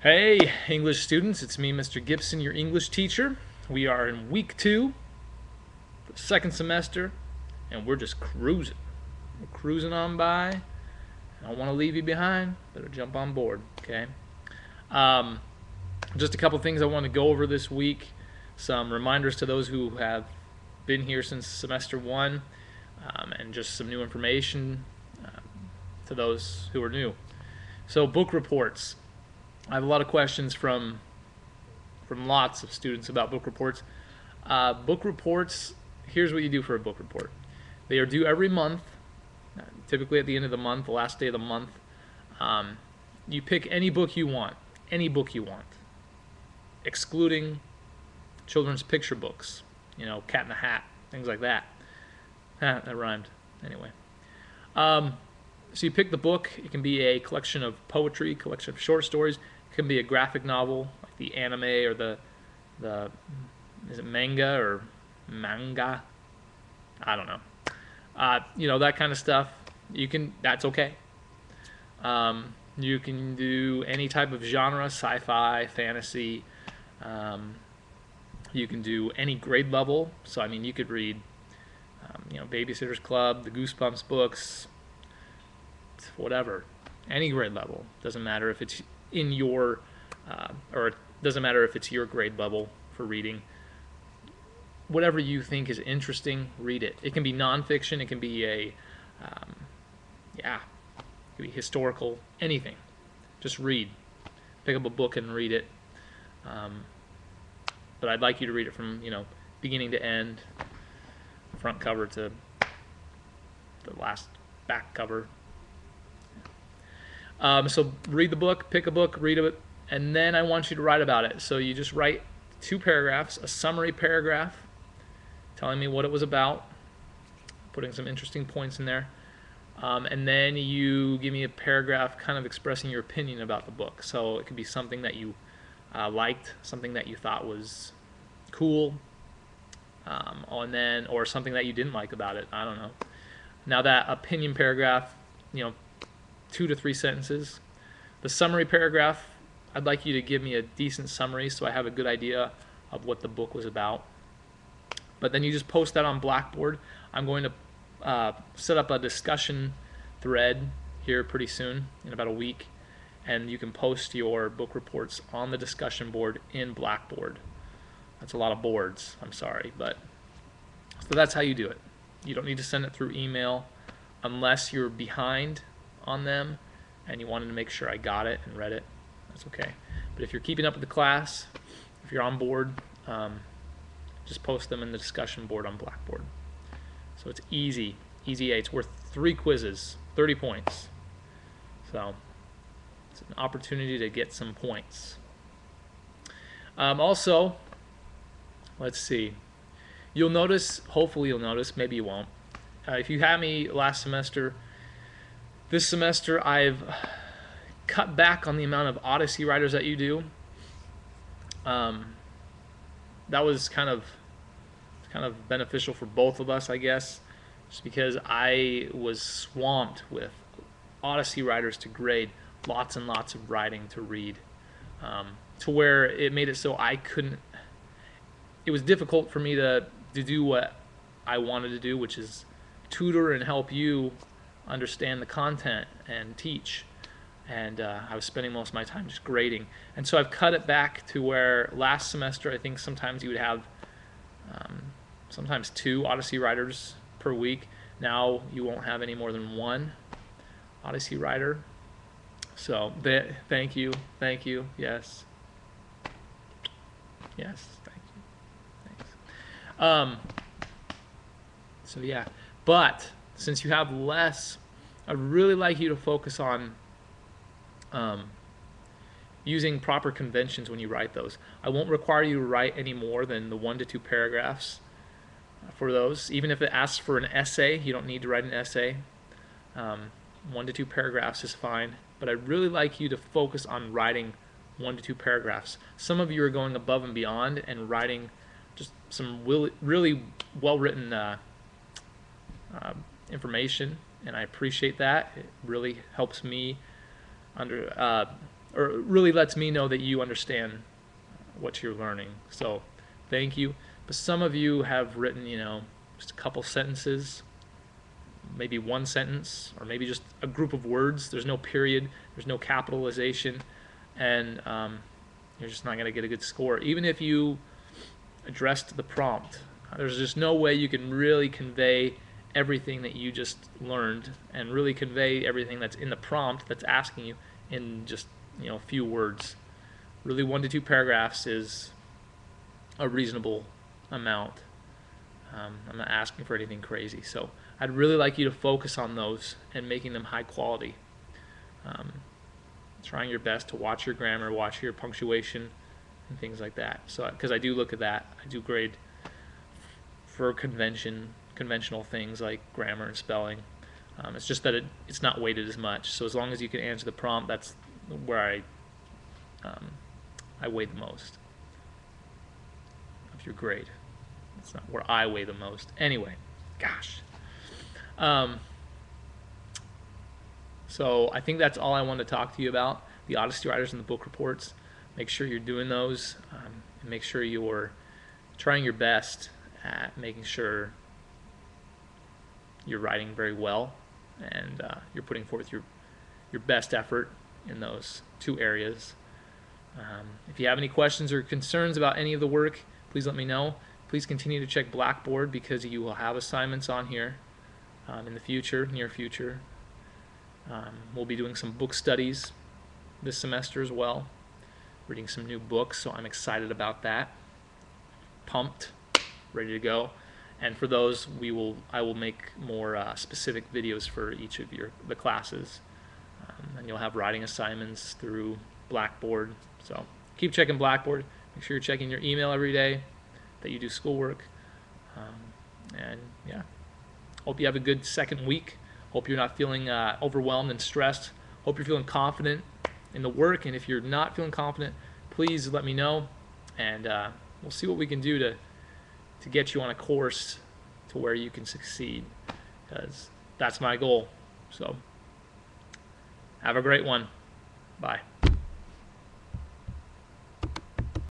Hey, English students, it's me, Mr. Gibson, your English teacher. We are in week 2, the second semester, and we're just cruising. We're cruising on by. I don't want to leave you behind. Better jump on board, okay? Um, just a couple things I want to go over this week. Some reminders to those who have been here since semester 1, and just some new information to those who are new. So, book reports. I have a lot of questions from lots of students about book reports. Book reports, here's what you do for a book report. They are due every month, typically at the end of the month, the last day of the month. You pick any book you want, excluding children's picture books, Cat in the Hat, things like that. That rhymed. Anyway. So you pick the book. It can be a collection of poetry, collection of short stories. It can be a graphic novel, like the anime or the is it manga or manga? I don't know. That kind of stuff. That's okay. You can do any type of genre, sci-fi, fantasy. You can do any grade level. So you could read, Babysitter's Club, the Goosebumps books, whatever, any grade level. Doesn't matter if it's in your or it doesn't matter if it's your grade level for reading. Whatever you think is interesting, read it. It can be nonfiction. It can be it can be historical. Anything. Just read. Pick up a book and read it. But I'd like you to read it from beginning to end, front cover to the last back cover. So read the book, pick a book, read it, and then I want you to write about it. So you just write 2 paragraphs, a summary paragraph telling me what it was about, putting some interesting points in there, and then you give me a paragraph kind of expressing your opinion about the book. So it could be something that you liked, something that you thought was cool, or something that you didn't like about it. I don't know. Now that opinion paragraph, 2 to 3 sentences. The summary paragraph, I'd like you to give me a decent summary so I have a good idea of what the book was about. But then you just post that on Blackboard. I'm going to set up a discussion thread here pretty soon, in about a week, and you can post your book reports on the discussion board in Blackboard. That's a lot of boards, I'm sorry, but so that's how you do it. You don't need to send it through email unless you're behind on them and you wanted to make sure I got it and read it. That's okay. But if you're keeping up with the class, if you're on board, just post them in the discussion board on Blackboard. So it's easy A. It's worth 3 quizzes, 30 points. So it's an opportunity to get some points. Also, let's see. You'll notice, hopefully you'll notice, maybe you won't. If you had me last semester, this semester I've cut back on the amount of Odyssey writers that you do. That was kind of beneficial for both of us, I guess, just because I was swamped with Odyssey writers to grade, lots and lots of writing to read, to where it made it so I couldn't. It was difficult for me to do what I wanted to do, which is tutor and help you understand the content and teach. And I was spending most of my time just grading. And so I've cut it back to where last semester I think sometimes you would have sometimes 2 Odyssey writers per week. Now you won't have any more than 1 Odyssey writer. So thank you, yes, thank you, thanks. So yeah, but since you have less, I'd really like you to focus on using proper conventions when you write those. I won't require you to write any more than the 1 to 2 paragraphs for those. Even if it asks for an essay, you don't need to write an essay. 1 to 2 paragraphs is fine. But I'd really like you to focus on writing 1 to 2 paragraphs. Some of you are going above and beyond and writing just some really well-written information, and I appreciate that. It really helps me or really lets me know that you understand what you're learning. So thank you. But some of you have written, just a couple sentences, maybe one sentence, or maybe just a group of words. There's no period, there's no capitalization, and you're just not going to get a good score. Even if you addressed the prompt, there's just no way you can really convey everything that you just learned and really convey everything that's in the prompt that's asking you in just a few words. Really, 1 to 2 paragraphs is a reasonable amount. I'm not asking for anything crazy, so I'd really like you to focus on those and making them high quality. Trying your best to watch your grammar, watch your punctuation, and things like that. So, because I do look at that, I do grade for conventional things like grammar and spelling. It's just that it's not weighted as much. So as long as you can answer the prompt, that's where I weigh the most of your grade. It's not where I weigh the most. Anyway, gosh. So I think that's all I wanted to talk to you about. The Odyssey writers and the book reports. Make sure you're doing those, and make sure you're trying your best at making sure you're writing very well, and you're putting forth your best effort in those 2 areas. If you have any questions or concerns about any of the work, please let me know. Please continue to check Blackboard, because you will have assignments on here in the future, near future. We'll be doing some book studies this semester as well, reading some new books, so I'm excited about that. Pumped, ready to go. And for those, I will make more specific videos for each of the classes, and you'll have writing assignments through Blackboard. So keep checking Blackboard. Make sure you're checking your email every day that you do schoolwork. And yeah, hope you have a good second week. Hope you're not feeling overwhelmed and stressed. Hope you're feeling confident in the work. And if you're not feeling confident, please let me know, and we'll see what we can do to get you on a course to where you can succeed, because that's my goal. So have a great one. Bye.